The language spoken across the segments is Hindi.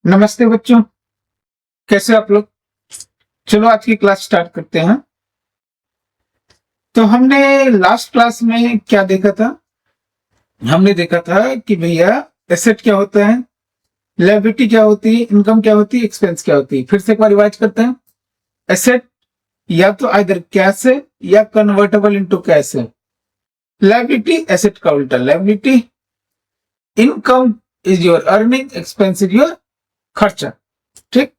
नमस्ते बच्चों, कैसे आप लोग। चलो आज की क्लास स्टार्ट करते हैं। तो हमने लास्ट क्लास में क्या देखा था? हमने देखा था कि भैया एसेट क्या होता है, लायबिलिटी क्या होती है, इनकम क्या होती है, एक्सपेंस क्या होती है। फिर से एक बार रिवाइज करते हैं। एसेट या तो आइदर कैश है या कन्वर्टेबल इनटू कैश है। लायबिलिटी एसेट का उल्टा liability. Income is your earning, expense is your खर्चा। ठीक।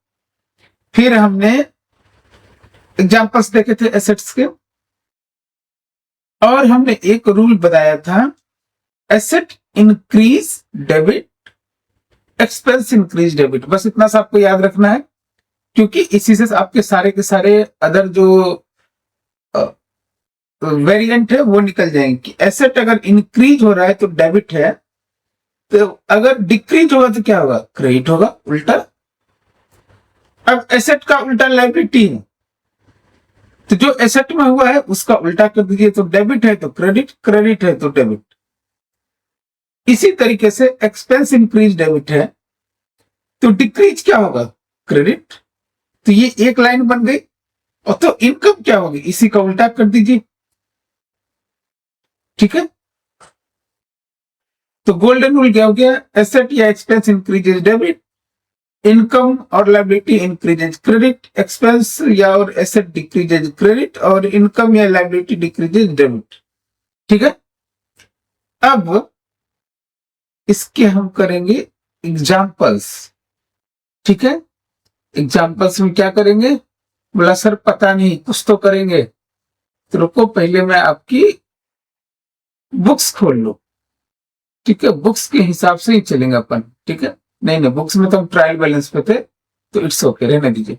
फिर हमने एग्जांपल्स देखे थे एसेट्स के, और हमने एक रूल बताया था, asset increase debit, expense increase debit. बस इतना सा आपको याद रखना है, क्योंकि इसी से आपके सारे के सारे अदर जो वेरिएंट है वो निकल जाएंगे। कि एसेट अगर इंक्रीज हो रहा है तो डेबिट है, तो अगर डिक्रीज होगा तो क्या होगा? क्रेडिट होगा, उल्टा। अब एसेट का उल्टा लायबिलिटी है, तो जो एसेट में हुआ है उसका उल्टा कर दीजिए, तो डेबिट है तो क्रेडिट, क्रेडिट है तो डेबिट। इसी तरीके से एक्सपेंस इंक्रीज डेबिट है, तो डिक्रीज क्या होगा? क्रेडिट। तो ये एक लाइन बन गई। और तो इनकम क्या होगी? इसी का उल्टा कर दीजिए। ठीक है। तो गोल्डन रूल क्या हो गया? एसेट या एक्सपेंस इंक्रीजेज डेबिट, इनकम और लायबिलिटी इंक्रीजेज क्रेडिट, एक्सपेंस या और एसेट डिक्रीजेज क्रेडिट, और इनकम या लायबिलिटी डिक्रीजेज डेबिट। ठीक है। अब इसके हम करेंगे एग्जाम्पल्स। ठीक है। एग्जाम्पल्स में क्या करेंगे? बोला सर पता नहीं, कुछ तो करेंगे। तो रुको, पहले मैं आपकी बुक्स खोल लो। ठीक है, बुक्स के हिसाब से ही चलेंगे अपन। ठीक है। नहीं नहीं, बुक्स में तो हम ट्रायल बैलेंस पे थे, तो इट्स ओके, रहने दीजिए।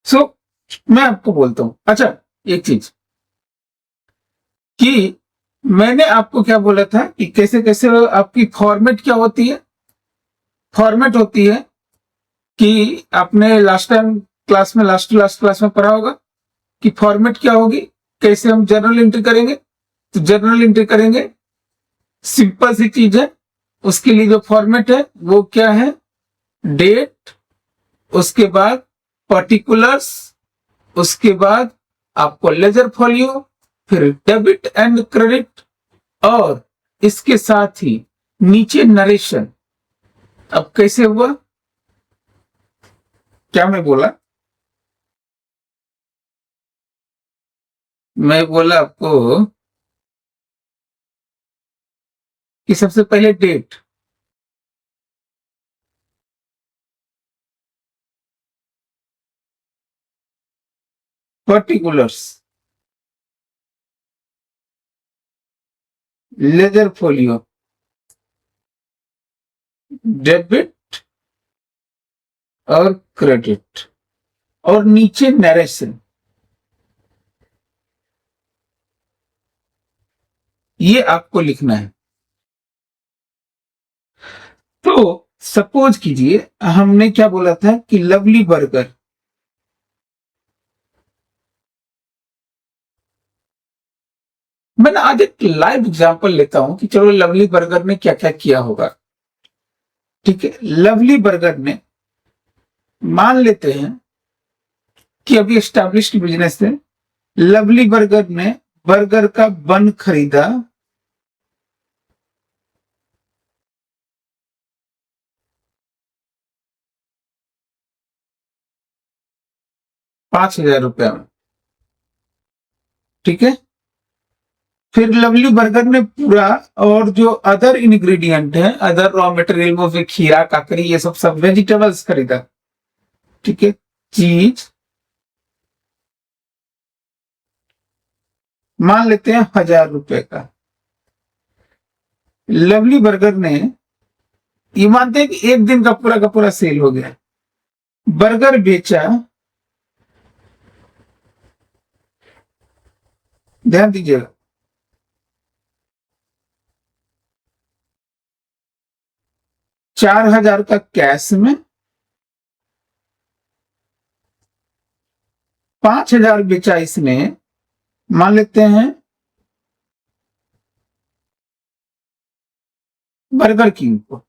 सो मैं आपको बोलता हूं, अच्छा एक चीज, कि मैंने आपको क्या बोला था कि कैसे कैसे आपकी फॉर्मेट क्या होती है। फॉर्मेट होती है कि आपने लास्ट टाइम क्लास में, लास्ट क्लास में पढ़ा होगा कि फॉर्मेट क्या होगी, कैसे हम जर्नल एंट्री करेंगे। तो जर्नल एंट्री करेंगे, सिंपल सी चीज है। उसके लिए जो फॉर्मेट है वो क्या है? डेट, उसके बाद पर्टिकुलर्स, उसके बाद आपको लेजर फॉलियो, फिर डेबिट एंड क्रेडिट, और इसके साथ ही नीचे नरेशन। अब कैसे हुआ? क्या मैं बोला? मैं बोला आपको कि सबसे पहले date, particulars, ledger folio, debit और क्रेडिट, और नीचे नरेशन। ये आपको लिखना है। तो सपोज कीजिए हमने क्या बोला था कि लवली बर्गर, मैंने आज एक लाइव एग्जांपल लेता हूं कि चलो लवली बर्गर ने क्या क्या किया होगा। ठीक है। लवली बर्गर ने, मान लेते हैं कि अभी एस्टैब्लिश्ड बिजनेस है, लवली बर्गर ने बर्गर का बन खरीदा 5,000 रुपया में। ठीक है। फिर लवली बर्गर ने पूरा, और जो अदर इंग्रेडिएंट है, अदर रॉ मटेरियल, वो फिर खीरा, काकड़ी, ये सब सब वेजिटेबल्स खरीदा। ठीक है। चीज मान लेते हैं 1,000 रुपए का। लवली बर्गर ने, ये मानते हैं कि एक दिन का पूरा सेल हो गया, बर्गर बेचा, ध्यान दीजिएगा, 4,000 का कैश में, 5,000 बेचा इसने, मान लेते हैं बर्गर किंग को।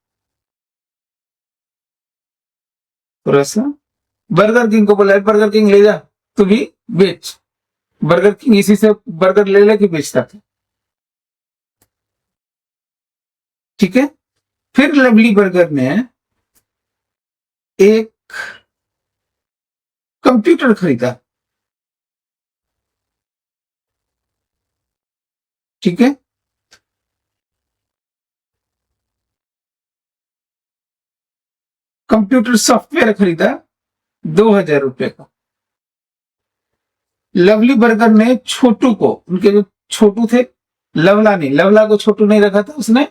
थोड़ा सा। बर्गर किंग को बोला बर्गर किंग ले जा, तू भी बेच। बर्गर किंग इसी से बर्गर ले लेके बेचता था। ठीक है। फिर लवली बर्गर ने एक कंप्यूटर खरीदा। ठीक है। कंप्यूटर सॉफ्टवेयर खरीदा 2,000 रुपए का। लवली बर्गर ने छोटू को, उनके जो छोटू थे, लवला नहीं, लवला को छोटू नहीं रखा था उसने,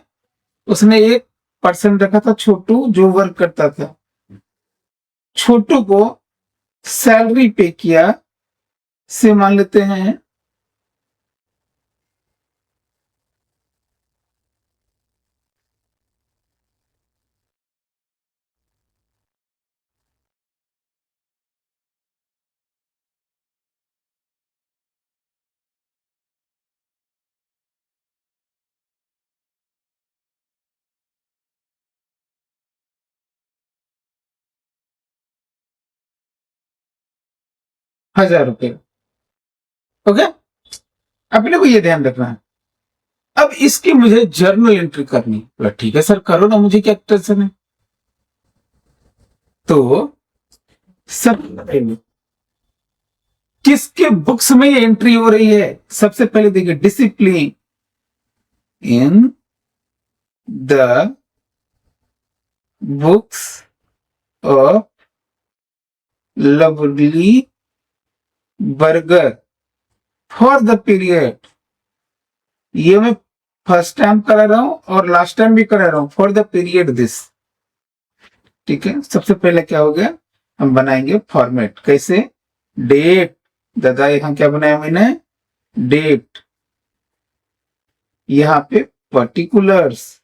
उसने एक पर्सन रखा था छोटू जो वर्क करता था। छोटू को सैलरी पे किया, से मान लेते हैं 1,000 रुपए। ओके, अपने को ये ध्यान रखना है। अब इसकी मुझे जर्नल एंट्री करनी, बोला ठीक है सर करो ना, मुझे क्या टेंशन है। तो सब किसके बुक्स में ये एंट्री हो रही है, सबसे पहले देखिए, discipline in the books of lovely burger for the period. ये मैं फर्स्ट टाइम करा रहा हूं और लास्ट टाइम भी करा रहा हूं, फॉर द पीरियड दिस। ठीक है। सबसे पहले क्या हो गया, हम बनाएंगे फॉर्मेट, कैसे, डेट। दादा यहां क्या बनाया मैंने, डेट। यहां पे पर्टिकुलर्स,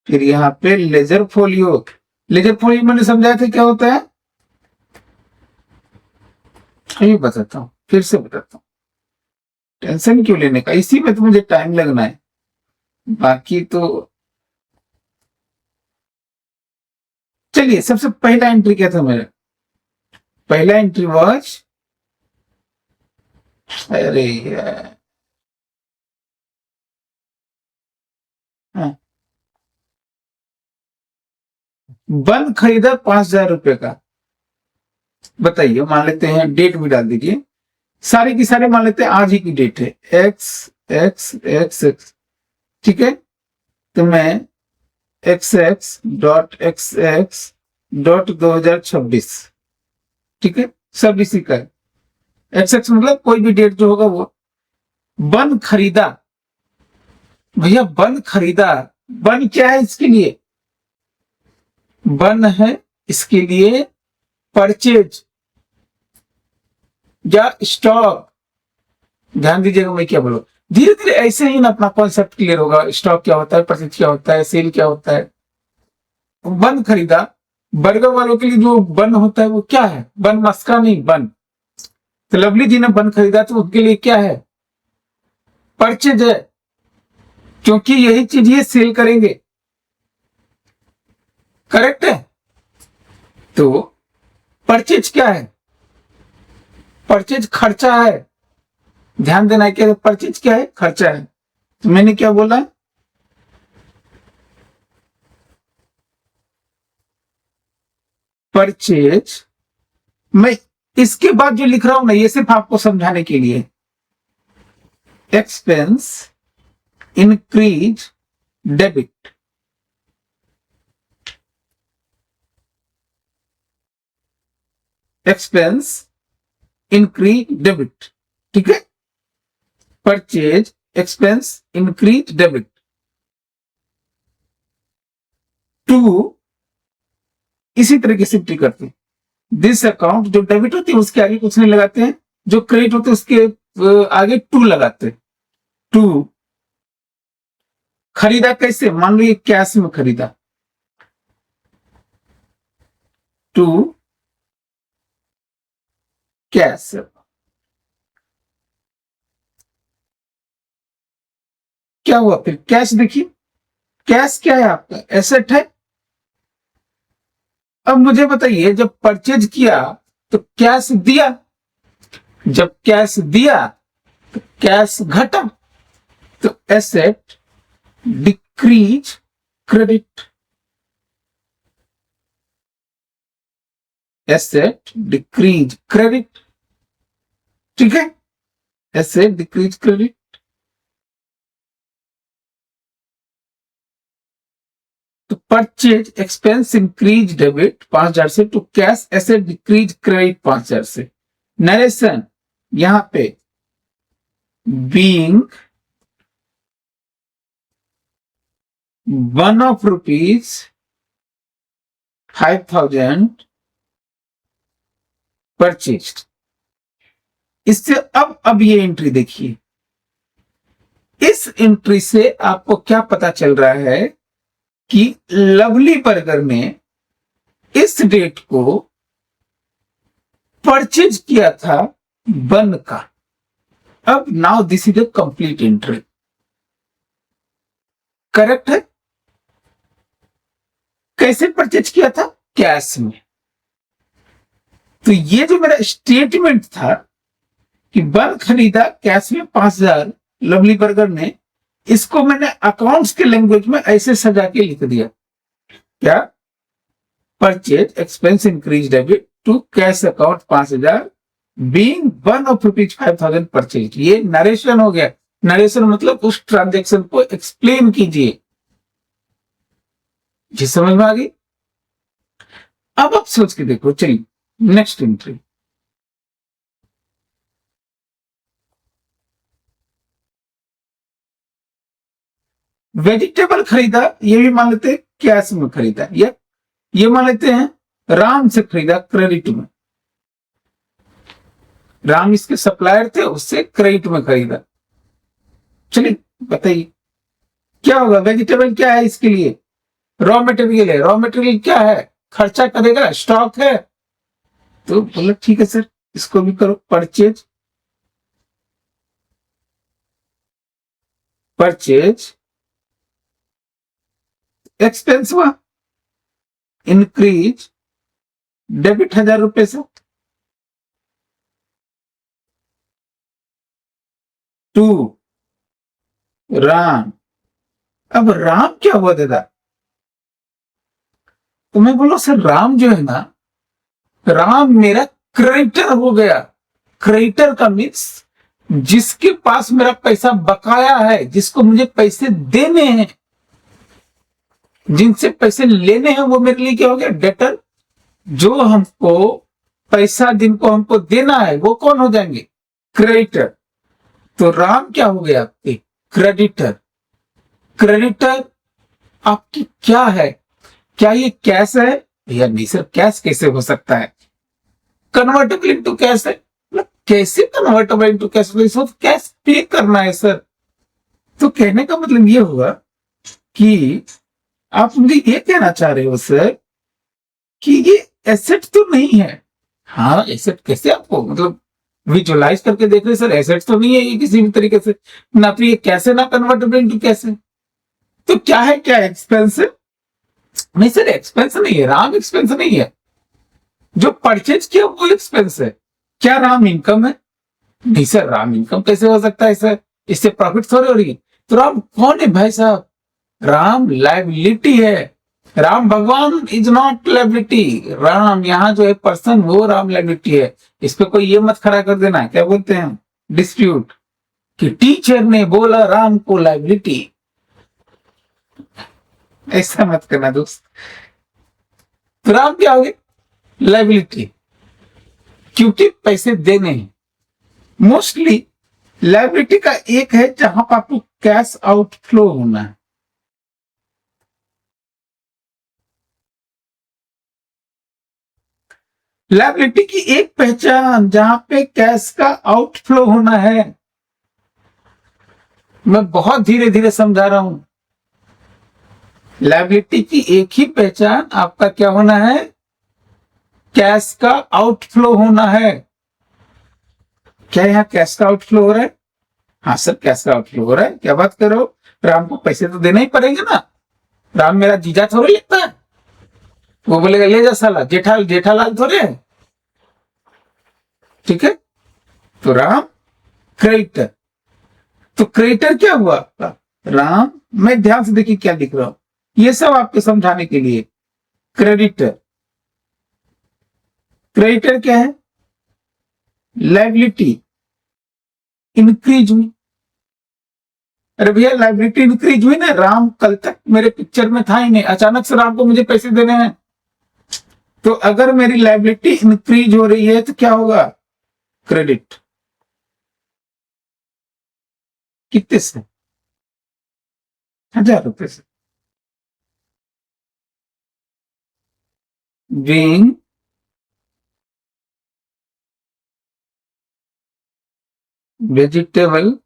फिर यहां पे लेजर फोलियो। लेजर फोलियो मैंने समझाया था क्या होता है, ये बताता हूं, फिर से बताता हूं। टेंशन क्यों लेने का, इसी में तो मुझे टाइम लगना है, बाकी तो। चलिए, सबसे पहला एंट्री क्या था मेरा, पहला एंट्री वॉज, अरे यार, हाँ, बन खरीदा 5,000 रुपए का। बताइए, मान लेते हैं डेट भी डाल दीजिए, सारे की सारे मान लेते हैं आज ही की डेट है, एक्स एक्स एक्स एक्स। ठीक है। तो मैं XX.XX.2026, ठीक है, सब इसी का है। XX मतलब कोई भी डेट जो होगा वो। बन खरीदा, भैया बन खरीदा, बन क्या है इसके लिए, बन है इसके लिए परचेज या स्टॉक। ध्यान दीजिएगा मैं क्या बोलूं, धीरे धीरे ऐसे ही ना अपना कॉन्सेप्ट क्लियर होगा, स्टॉक क्या होता है, परचेज क्या होता है, सेल क्या होता है। बन खरीदा, बर्गर वालों के लिए जो बन होता है वो क्या है, बन मस्का नहीं, बन। तो लवली जी ने बन खरीदा तो उनके लिए क्या है, परचेज है, क्योंकि यही चीज ये सेल करेंगे। करेक्ट है। तो परचेज क्या है, परचेज खर्चा है। ध्यान देना है कि परचेज क्या है, खर्चा है। तो मैंने क्या बोला, परचेज। मैं इसके बाद जो लिख रहा हूं ना, ये सिर्फ आपको समझाने के लिए। Expense increase debit, expense increase debit. ठीक है। Purchase expense increase debit to, इसी तरीके से एंट्री करते हैं। दिस अकाउंट, जो डेबिट होती है उसके आगे कुछ नहीं लगाते हैं, जो क्रेडिट होते है उसके आगे टू लगाते हैं। टू, खरीदा कैसे, मान लो ये कैश में खरीदा, टू कैश। क्या हुआ फिर, कैश देखिए, कैश क्या है आपका, एसेट है। अब मुझे बताइए, जब परचेज किया तो कैश दिया, जब कैश दिया तो कैश घटा, तो asset decrease credit, asset decrease credit, ठीक है, एसेट डिक्रीज क्रेडिट। तो परचेज एक्सपेंस इंक्रीज डेबिट 5,000 से, to cash asset decrease credit 5,000 से। नरेशन यहां पे बीइंग वन ऑफ ₹5,000 परचेज। इससे अब ये एंट्री देखिए, इस एंट्री से आपको क्या पता चल रहा है कि लवली बर्गर ने इस डेट को परचेज किया था बन का। अब now this is a complete entry, correct है। कैसे परचेज किया था? कैश में। तो ये जो मेरा स्टेटमेंट था कि बन खरीदा कैश में 5,000 लवली बर्गर ने, इसको मैंने अकाउंट्स के लैंग्वेज में ऐसे सजा के लिख दिया, क्या? Purchase expense increase debit to cash account 5,000 being one of ₹5,000 purchase. ये नरेशन हो गया। नरेशन मतलब उस ट्रांजैक्शन को एक्सप्लेन कीजिए, जी समझ में आ गई। अब आप सोच के देखो, चलिए नेक्स्ट एंट्री। वेजिटेबल खरीदा, ये भी मान लेते हैं कैश में खरीदा, ये मान लेते हैं राम से खरीदा क्रेडिट में, राम इसके सप्लायर थे, उससे क्रेडिट में खरीदा। चलिए बताइए क्या होगा। वेजिटेबल क्या है इसके लिए? रॉ मटेरियल है। रॉ मटेरियल क्या है? खर्चा करेगा, स्टॉक है। तो बोलो ठीक है सर, इसको भी करो। परचेज एक्सपेंस हुआ, इंक्रीज डेबिट 1,000 रुपए से टू राम। अब राम क्या हुआ दादा? तो मैं बोलो सर, राम जो है ना, राम मेरा क्रेडिटर हो गया। क्रेडिटर का मीन्स जिसके पास मेरा पैसा बकाया है, जिसको मुझे पैसे देने हैं, जिनसे पैसे लेने हैं, वो मेरे लिए क्या हो गया? डेटर। जो हमको पैसा, जिनको हमको देना है, वो कौन हो जाएंगे? क्रेडिटर। तो राम क्या हो गया? आपके क्रेडिटर। क्रेडिटर आपकी क्या है? क्या ये कैश है? या नहीं सर, कैश कैसे हो सकता है? कन्वर्टेबल इनटू कैश है। कैसे कन्वर्टेबल इनटू कैश? इसको कैश पे करना है सर। तो कहने का मतलब ये हुआ कि आप मुझे ये कहना चाह रहे हो सर कि ये एसेट तो नहीं है। हाँ, एसेट कैसे आपको मतलब विजुअलाइज करके देख रहे सर, एसेट तो नहीं है ये किसी भी तरीके से, ना तो ये कैसे, ना कन्वर्टेबल इनटू कैसे। तो क्या है? क्या एक्सपेंस है? नहीं सर, एक्सपेंस नहीं है, राम एक्सपेंस नहीं है। जो परचेज किया वो एक्सपेंस है। क्या राम इनकम है? नहीं सर, राम इनकम कैसे हो सकता है सर? इससे प्रॉफिट थोड़ी हो रही है। तो राम कौन है भाई साहब? राम लाइबिलिटी है। राम भगवान इज नॉट लाइबिलिटी। राम यहाँ जो है पर्सन, वो राम लाइबिलिटी है। इस पे कोई ये मत खड़ा कर देना, क्या बोलते हैं, डिस्प्यूट, कि टीचर ने बोला राम को लाइबिलिटी। ऐसा मत करना दोस्त। तो राम क्या हो गया? लाइबिलिटी, क्योंकि पैसे देने हैं। मोस्टली लाइबिलिटी का एक है जहां पर आपको कैश आउटफ्लो होना है। लाइबिलिटी की एक पहचान जहां पे कैश का आउटफ्लो होना है। मैं बहुत धीरे धीरे समझा रहा हूं। लाइबिलिटी की एक ही पहचान आपका क्या होना है? कैश का आउटफ्लो होना है। क्या यहां कैश का आउटफ्लो हो रहा है? हाँ सर, कैश का आउटफ्लो हो रहा है। क्या बात कर रहे हो? राम को पैसे तो देना ही पड़ेंगे ना, राम मेरा जीजा थोड़ी लगता है। वो बोलेगा ले जा साला, जेठालाल थोड़े है, ठीक है। तो राम क्रेडिटर, तो क्रेडिटर क्या हुआ आपका? राम, मैं ध्यान से देखिए क्या लिख रहा हूं, ये सब आपको समझाने के लिए। क्रेडिटर, क्रेडिटर क्या है? लायबिलिटी इंक्रीज हुई। अरे भैया लायबिलिटी इंक्रीज हुई ना, राम कल तक मेरे पिक्चर में था ही नहीं, अचानक से राम को मुझे पैसे देने हैं, तो अगर मेरी लायबिलिटी इंक्रीज हो रही है तो क्या होगा? क्रेडिट। कितने से? 1000 रुपए से। being vegetable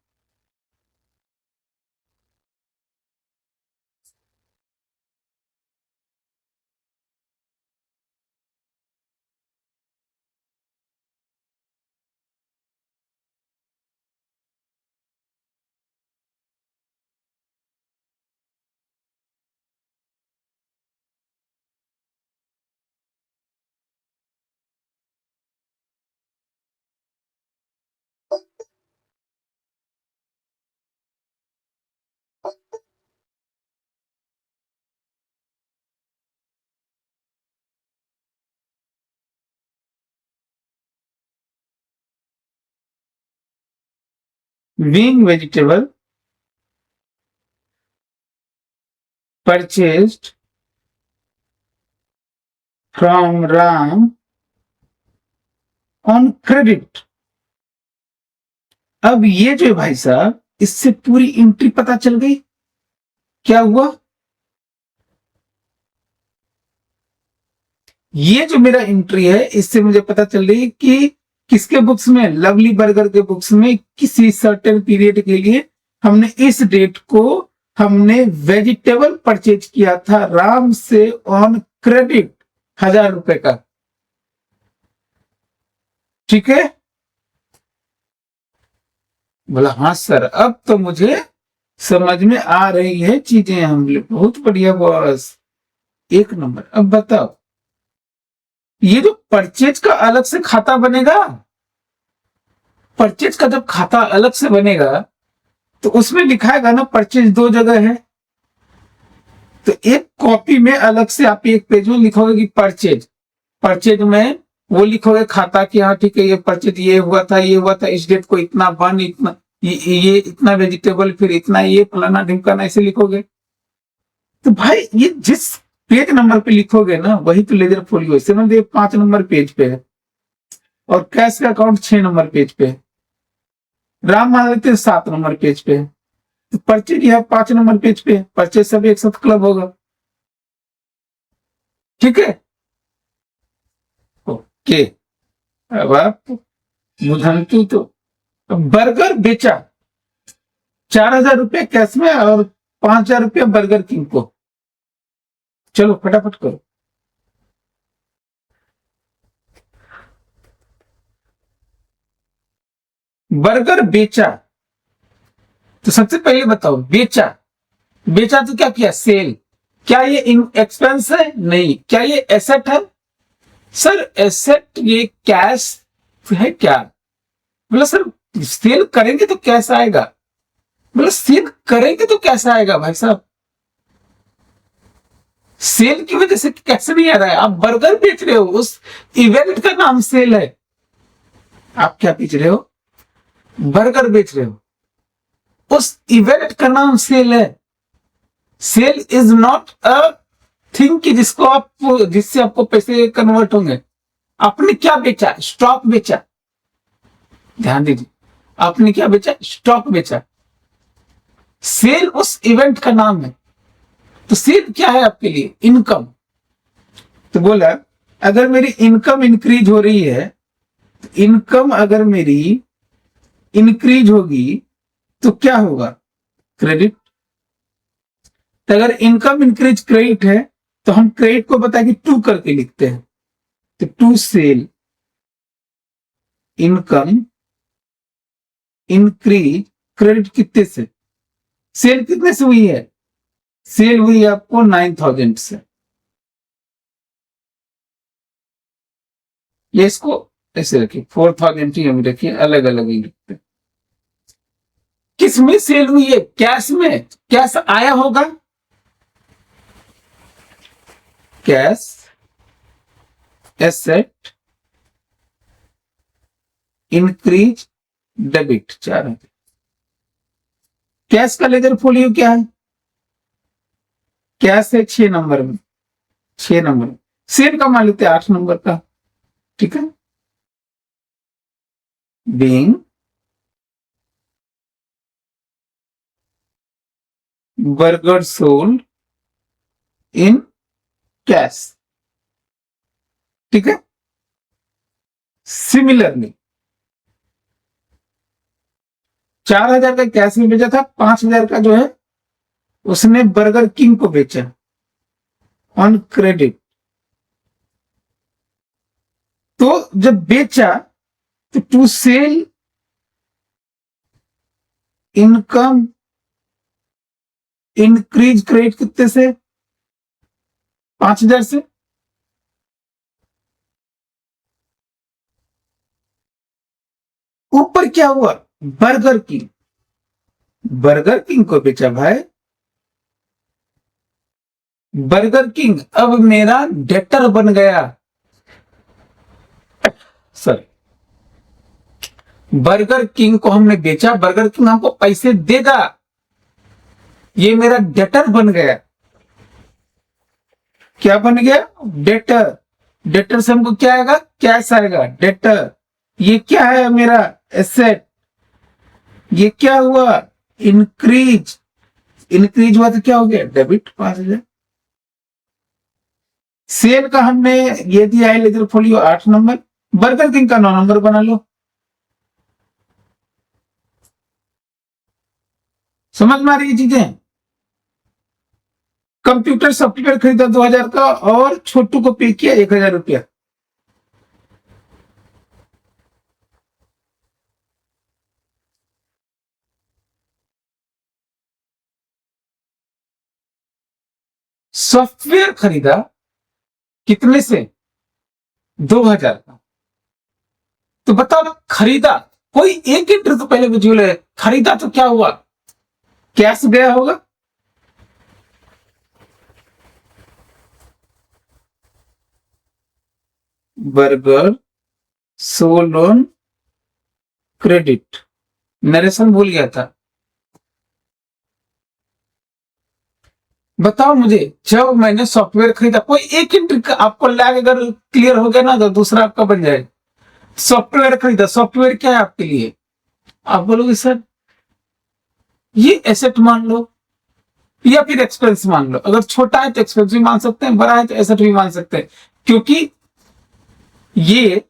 being vegetable purchased from Ram on credit। अब ये जो है भाई साहब, इससे पूरी एंट्री पता चल गई। क्या हुआ? ये जो मेरा एंट्री है, इससे मुझे पता चल रही है कि किसके बुक्स में, लवली बर्गर के बुक्स में किसी सर्टेन पीरियड के लिए हमने इस डेट को हमने वेजिटेबल परचेज किया था राम से ऑन क्रेडिट 1000 रुपए का, ठीक है। बोला हाँ सर, अब तो मुझे समझ में आ रही है चीजें, हम बहुत बढ़िया बॉस, एक नंबर। अब बताओ, ये जो परचेज का अलग से खाता बनेगा, परचेज का जब खाता अलग से बनेगा तो उसमें लिखाएगा ना परचेज दो जगह है, तो एक कॉपी में अलग से आप एक पेज में लिखोगे कि परचेज, परचेज में वो लिखोगे खाता कि हाँ ठीक है ये परचेज ये हुआ था, ये हुआ था इस डेट को, इतना बन, इतना ये इतना वेजिटेबल, फिर इतना ये फलाना ढिमकाना, ऐसे लिखोगे। तो भाई ये जिस पेज नंबर पे लिखोगे ना वही तो लेजर फोलियो। समझ 5 नंबर पेज पे है और कैश का अकाउंट 6 नंबर पेज पे है, राम मान लेते हैं 7 नंबर पेज पे है, तो परचेज यह 5 नंबर पेज पे है, परचेज सब एक साथ क्लब होगा, ठीक है। ओके, अब आप बुझंतु तो बर्गर बेचा 4000 रुपये कैश में और 5000 रुपया बर्गर किंग को। चलो फटाफट करो। बर्गर बेचा, तो सबसे पहले बताओ बेचा, बेचा तो क्या किया? सेल। क्या ये एक्सपेंस है? नहीं। क्या ये एसेट है? सर एसेट ये कैश है क्या? बोला सर सेल करेंगे तो कैश आएगा। बोला सेल करेंगे तो कैसे आएगा भाई साहब? सेल की वजह से कैसे नहीं आ रहा है? आप बर्गर बेच रहे हो, उस इवेंट का नाम सेल है। आप क्या बेच रहे हो? बर्गर बेच रहे हो, उस इवेंट का नाम सेल है। Sale is not a thing कि जिसको आप, जिससे आपको पैसे कन्वर्ट होंगे। आपने क्या बेचा? स्टॉक बेचा। ध्यान दीजिए, आपने क्या बेचा? स्टॉक बेचा। सेल उस इवेंट का नाम है। तो सेल क्या है आपके लिए? इनकम। तो बोला अगर मेरी इनकम इंक्रीज हो रही है, तो इनकम अगर मेरी इंक्रीज होगी तो क्या होगा? क्रेडिट। तो अगर इनकम इंक्रीज क्रेडिट है तो हम क्रेडिट को बता के 2 करके लिखते हैं। तो 2 सेल इनकम इंक्रीज क्रेडिट कितने से? सेल कितने से हुई है? सेल हुई आपको 9000 से। ये इसको ऐसे रखिए, 4000 एम रखिए, अलग अलग ही लिखते हैं। किस में सेल हुई है? कैश में। कैश आया होगा, cash asset increase debit 4000। Cash का लेजर फोलियो क्या है? कैश है 6 नंबर में, 6 नंबर। सेल का मान लेते हैं 8 नंबर का, ठीक है। Being burger sold in cash, ठीक है। सिमिलरली 4000 का कैश में बेचा था, 5000 का जो है उसने बर्गर किंग को बेचा ऑन क्रेडिट। तो जब बेचा तो to sale income increase credit कितने से? 5000 से। ऊपर क्या हुआ? बर्गर किंग, बर्गर किंग को बेचा भाई, बर्गर किंग अब मेरा डेटर बन गया। सर, बर्गर किंग को हमने बेचा, बर्गर किंग हमको पैसे देगा, ये मेरा डेटर बन गया। क्या बन गया? डेटर। डेटर से हमको क्या आएगा? कैश आएगा। डेटर ये क्या है? मेरा एसेट। ये क्या हुआ? इंक्रीज। इंक्रीज हुआ तो क्या हो गया? डेबिट 5000। सेल का हमने ये दिया है ledger folio 8 number, burger king का 9 नंबर बना लो। समझ में आ रही है चीजें? कंप्यूटर सॉफ्टवेयर खरीदा 2000 का और छोटू को पे किया 1000 रुपया। सॉफ्टवेयर खरीदा कितने से? 2000 का। तो बताओ ना, खरीदा, कोई एक एंट्री तो पहले विजुअल है, खरीदा तो क्या हुआ? कैश गया होगा। Burger sold on credit, narration भूल गया था। बताओ मुझे, जब मैंने सॉफ्टवेयर खरीदा, कोई एक एंट्री आपको लैग अगर क्लियर हो गया ना तो दूसरा आपका बन जाए। सॉफ्टवेयर खरीदा, सॉफ्टवेयर क्या है आपके लिए? आप बोलोगे सर ये एसेट मान लो या फिर एक्सपेंस मान लो। अगर छोटा है तो एक्सपेंस भी मान सकते हैं, बड़ा है तो एसेट भी मान सकते हैं, क्योंकि ये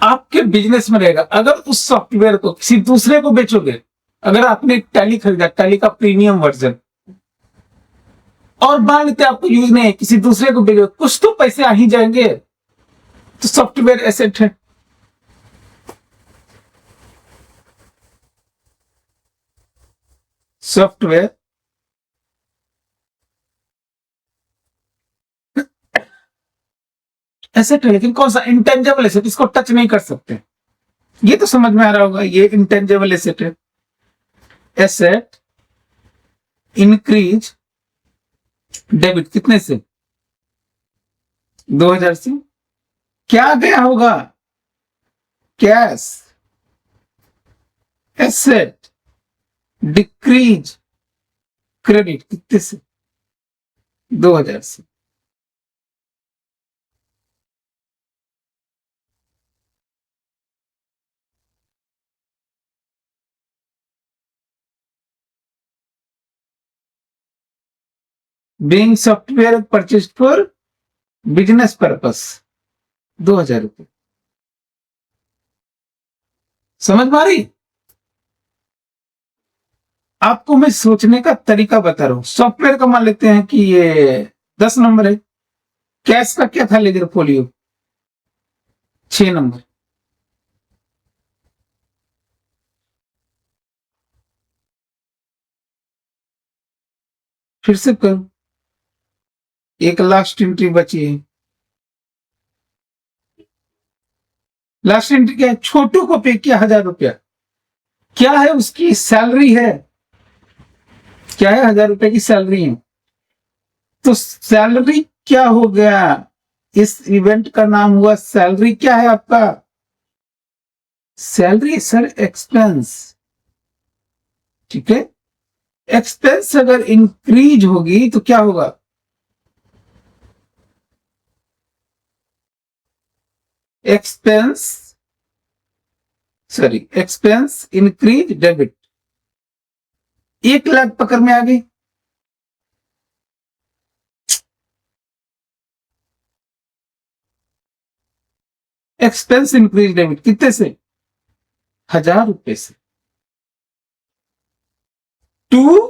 आपके बिजनेस में रहेगा। अगर उस सॉफ्टवेयर को किसी दूसरे को बेचोगे, अगर आपने टैली खरीदा, टैली का प्रीमियम वर्जन, और मान लेते आपको यूज नहीं है, किसी दूसरे को बेचोगे, कुछ तो पैसे आ ही जाएंगे, तो सॉफ्टवेयर एसेट है। सॉफ्टवेयर एसेट है, लेकिन कौन सा? इंटेंजेबल एसेट, इसको टच नहीं कर सकते। ये तो समझ में आ रहा होगा, ये इंटेंजेबल एसेट है। एसेट इंक्रीज डेबिट कितने से? 2000 से। क्या गया होगा? कैश एसेट डिक्रीज क्रेडिट कितने से? 2000 से। Being software purchase for business purpose, 2000 रुपये। समझ में आ रही? आपको मैं सोचने का तरीका बता रहा हूं। सॉफ्टवेयर का मान लेते हैं कि ये 10 नंबर है, कैश का क्या था लेजर फोलियो? 6 नंबर। फिर से करो, एक लास्ट एंट्री बची है, लास्ट एंट्री क्या है, छोटू को पे किया 1000 रुपया, क्या है उसकी सैलरी है, क्या है 1000 रुपए की सैलरी है। तो सैलरी क्या हो गया, इस इवेंट का नाम हुआ सैलरी। क्या है आपका सैलरी सर, एक्सपेंस। ठीक है, एक्सपेंस अगर इंक्रीज होगी तो क्या होगा, expense sorry expense increase debit. 1 lakh पकड़ में आ गई, एक्सपेंस इंक्रीज डेबिट कितने से, 1000 रुपए से, टू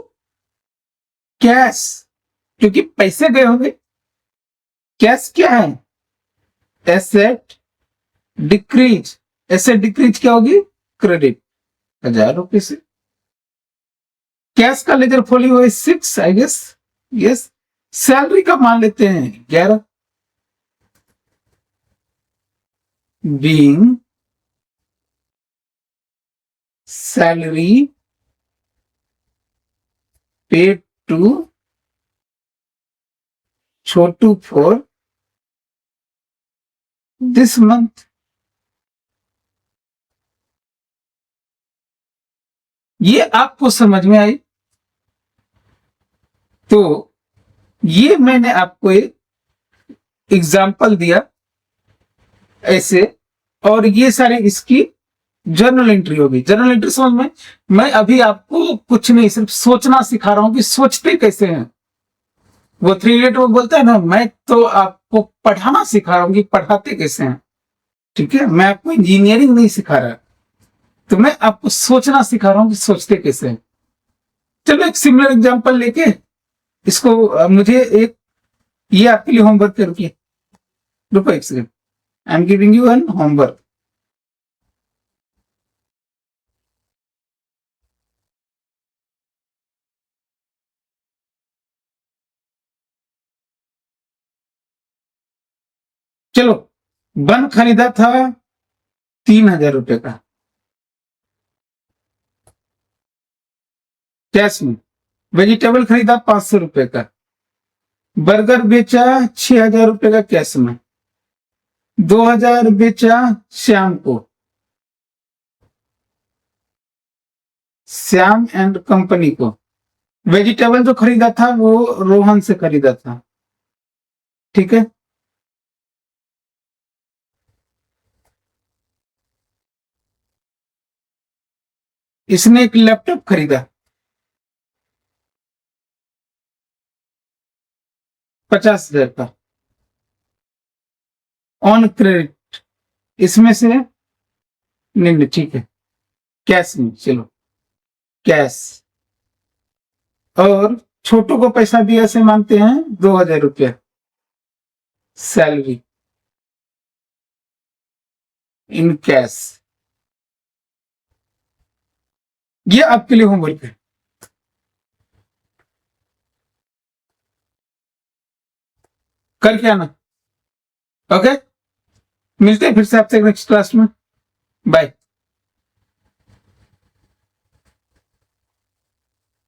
कैश, क्योंकि पैसे गए होंगे। कैश क्या है, एसेट डिक्रीज, एसेट डिक्रीज क्या होगी, क्रेडिट, 1000 रुपए से। कैश का लेजर फोलियो है 6 आई गेस, यस। सैलरी का मान लेते हैं 11, being salary paid to Chhotu for this month. ये आपको समझ में आई। तो ये मैंने आपको एक एग्जाम्पल दिया ऐसे, और ये सारे इसकी जर्नल एंट्री होगी। जर्नल एंट्री समझ में, मैं अभी आपको कुछ नहीं, सिर्फ सोचना सिखा रहा हूं कि सोचते कैसे हैं। वो 3 वो बोलता है ना, मैं तो आपको पढ़ाना सिखा रहा हूं कि पढ़ाते कैसे हैं। ठीक है, मैं आपको इंजीनियरिंग नहीं सिखा रहा, तो मैं आपको सोचना सिखा रहा हूं कि सोचते कैसे हैं। चलो एक सिमिलर एग्जांपल लेके इसको मुझे एक, ये आपके लिए होमवर्क करके, रुको एक second, I am giving you N homework. चलो, बन खरीदा था 3000 रुपए का कैश में, वेजिटेबल खरीदा 500 रुपए का, बर्गर बेचा 6000 रुपए का कैश में, 2000 बेचा श्याम को, श्याम एंड कंपनी को। वेजिटेबल जो खरीदा था वो रोहन से खरीदा था। ठीक है, इसने एक लैपटॉप खरीदा 50,000 का ऑन क्रेडिट, इसमें से नहीं नहीं, ठीक है, कैश में, चलो कैश। और छोटू को पैसा दिया से मानते हैं 2000 रुपया सैलरी इन कैश। ये आपके लिए होमवर्क है, करके आना। ओके, मिलते हैं फिर से आपसे नेक्स्ट क्लास में, बाय।